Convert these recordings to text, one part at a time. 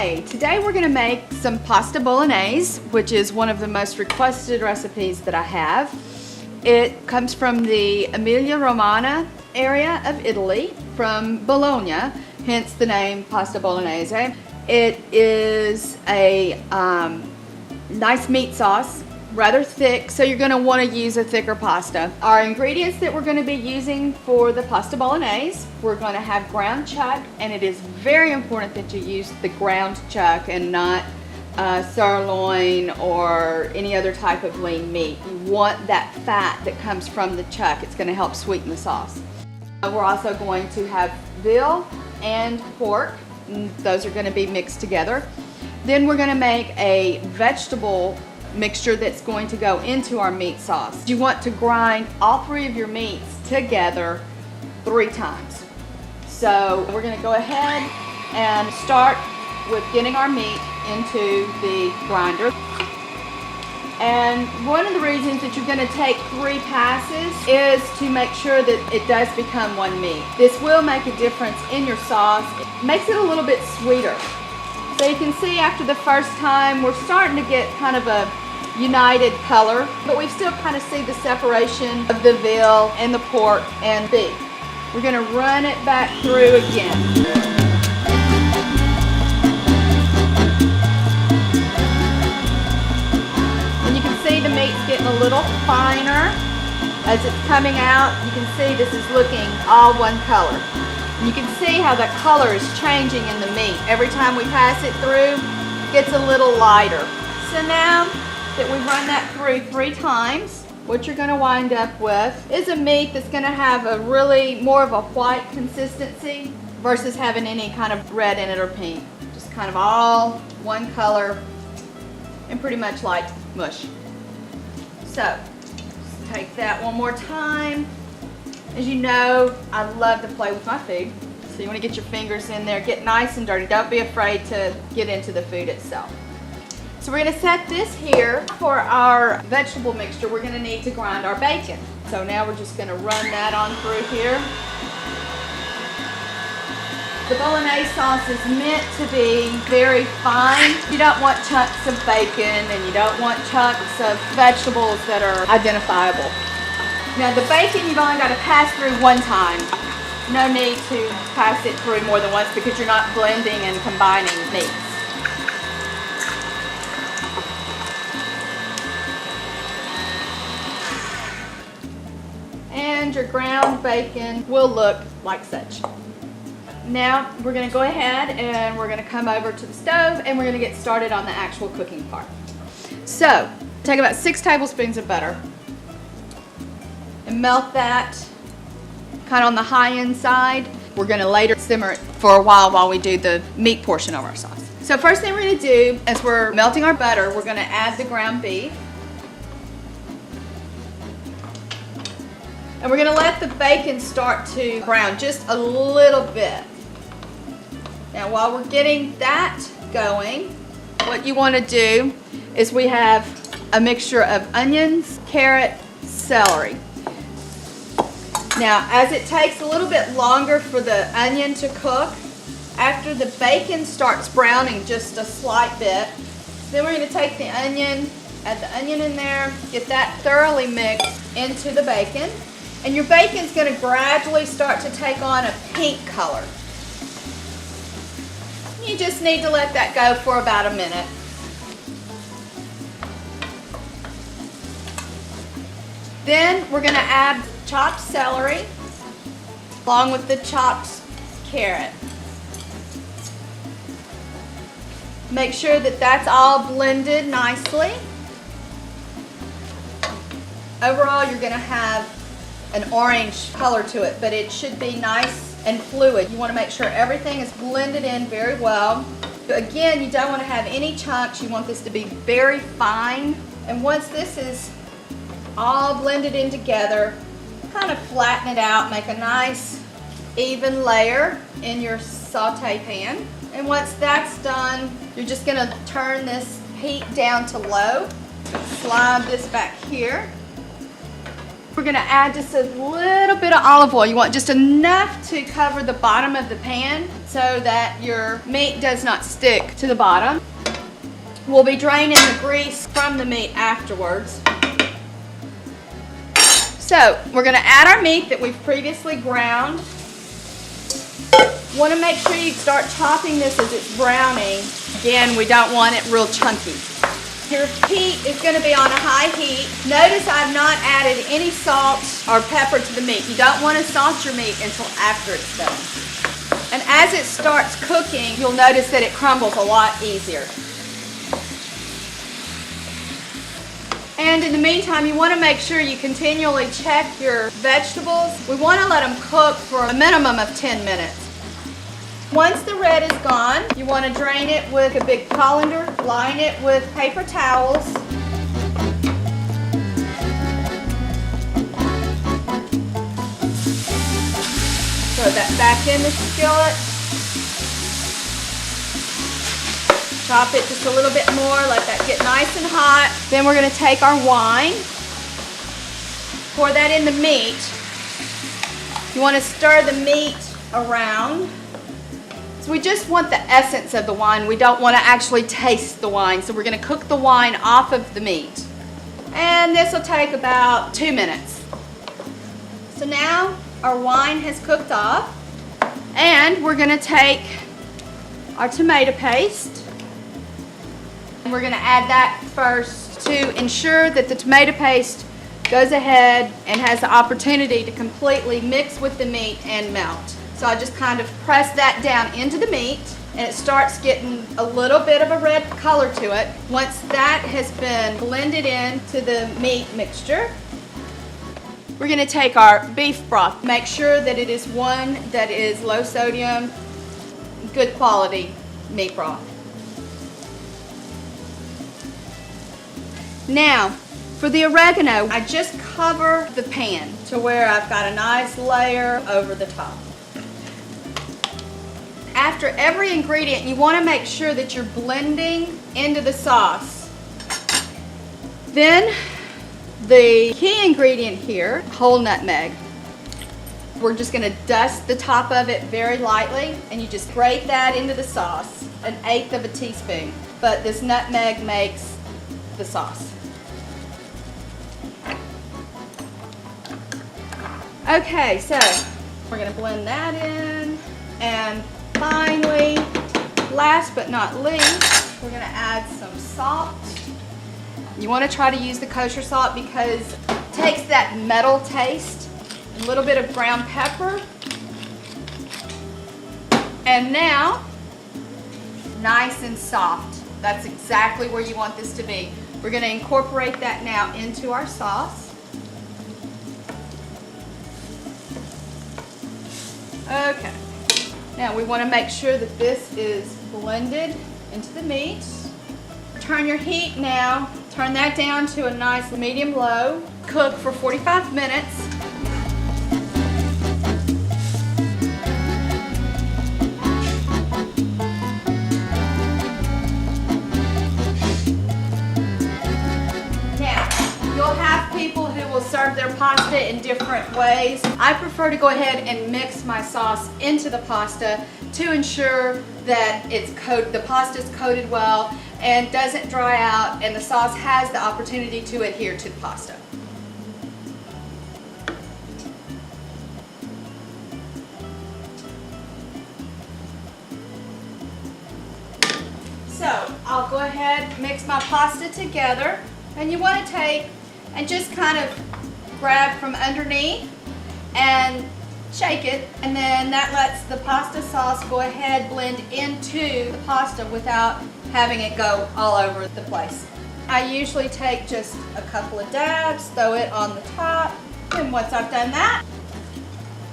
Hi, today we're going to make some pasta bolognese, which is one of the most requested recipes that I have. It comes from the Emilia-Romagna area of Italy, from Bologna, hence the name pasta bolognese. It is a nice meat sauce, rather thick, so you're going to want to use a thicker pasta. Our ingredients that we're going to be using for the pasta bolognese, we're going to have ground chuck, and it is very important that you use the ground chuck and not sirloin or any other type of lean meat. You want that fat that comes from the chuck. It's going to help sweeten the sauce. We're also going to have veal and pork. Those are going to be mixed together. Then we're going to make a vegetable mixture that's going to go into our meat sauce. You want to grind all three of your meats together 3 times. So we're going to go ahead and start with getting our meat into the grinder. And one of the reasons that you're going to take 3 passes is to make sure that it does become one meat. This will make a difference in your sauce. It makes it a little bit sweeter. So you can see after the first time we're starting to get kind of a united color, but we still kind of see the separation of the veal and the pork and beef. We're going to run it back through again. And you can see the meat's getting a little finer as it's coming out. You can see this is looking all one color. And you can see how the color is changing in the meat. Every time we pass it through, it gets a little lighter. So now that we run that through 3 times, what you're going to wind up with is a meat that's going to have a really more of a white consistency versus having any kind of red in it or pink. Just kind of all one color and pretty much like mush. So, let's take that one more time. As you know, I love to play with my food. So you want to get your fingers in there, get nice and dirty. Don't be afraid to get into the food itself. So we're going to set this here. For our vegetable mixture, we're going to need to grind our bacon. So now we're just going to run that on through here. The bolognese sauce is meant to be very fine. You don't want chunks of bacon and you don't want chunks of vegetables that are identifiable. Now the bacon you've only got to pass through 1 time. No need to pass it through more than once because you're not blending and combining meats. And your ground bacon will look like such. Now we're going to go ahead and we're going to come over to the stove and we're going to get started on the actual cooking part. So take about 6 tablespoons of butter and melt that kind of on the high end side. We're going to later simmer it for a while we do the meat portion of our sauce. So first thing we're going to do as we're melting our butter, we're going to add the ground beef. And we're going to let the bacon start to brown just a little bit. Now while we're getting that going, what you want to do is we have a mixture of onions, carrot, celery. Now as it takes a little bit longer for the onion to cook, after the bacon starts browning just a slight bit, then we're going to take the onion, add the onion in there, get that thoroughly mixed into the bacon. And your bacon's going to gradually start to take on a pink color. You just need to let that go for about a minute. Then we're going to add chopped celery along with the chopped carrot. Make sure that that's all blended nicely. Overall, you're going to have an orange color to it, but it should be nice and fluid. You want to make sure everything is blended in very well. Again, you don't want to have any chunks. You want this to be very fine. And once this is all blended in together, kind of flatten it out, make a nice even layer in your saute pan. And once that's done, you're just going to turn this heat down to low. Slide this back here. We're going to add just a little bit of olive oil. You want just enough to cover the bottom of the pan so that your meat does not stick to the bottom. We'll be draining the grease from the meat afterwards. So we're going to add our meat that we've previously ground. Want to make sure you start chopping this as it's browning. Again, we don't want it real chunky. Your heat is going to be on a high heat. Notice I've not added any salt or pepper to the meat. You don't want to salt your meat until after it's done. And as it starts cooking, you'll notice that it crumbles a lot easier. And in the meantime, you want to make sure you continually check your vegetables. We want to let them cook for a minimum of 10 minutes. Once the red is gone, you want to drain it with a big colander, line it with paper towels. Throw that back in the skillet. Chop it just a little bit more, let that get nice and hot. Then we're going to take our wine, pour that in the meat. You want to stir the meat around. So we just want the essence of the wine. We don't want to actually taste the wine. So we're going to cook the wine off of the meat. And this will take about 2 minutes. So now our wine has cooked off. And we're going to take our tomato paste. And we're going to add that first to ensure that the tomato paste goes ahead and has the opportunity to completely mix with the meat and melt. So I just kind of press that down into the meat and it starts getting a little bit of a red color to it. Once that has been blended into the meat mixture, we're going to take our beef broth. Make sure that it is one that is low sodium, good quality meat broth. Now, for the oregano, I just cover the pan to where I've got a nice layer over the top. After every ingredient, you want to make sure that you're blending into the sauce. Then, the key ingredient here, whole nutmeg. We're just going to dust the top of it very lightly, and you just grate that into the sauce, 1/8 of a teaspoon. But this nutmeg makes the sauce. Okay, so we're going to blend that in, and finally, last but not least, we're going to add some salt. You want to try to use the kosher salt because it takes that metal taste. A little bit of ground pepper. And now, nice and soft. That's exactly where you want this to be. We're going to incorporate that now into our sauce. Okay. Now we want to make sure that this is blended into the meat. Turn your heat now. Turn that down to a nice medium-low. Cook for 45 minutes. You'll have people who will serve their pasta in different ways. I prefer to go ahead and mix my sauce into the pasta to ensure that the pasta is coated well and doesn't dry out, and the sauce has the opportunity to adhere to the pasta. So I'll go ahead, mix my pasta together, and you want to take and just kind of grab from underneath and shake it, and then that lets the pasta sauce go ahead blend into the pasta without having it go all over the place. I usually take just a couple of dabs, throw it on the top, and once I've done that,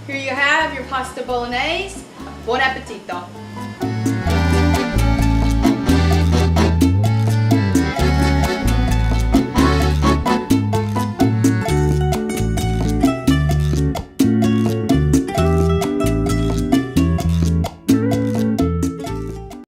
here you have your pasta bolognese. Buon appetito!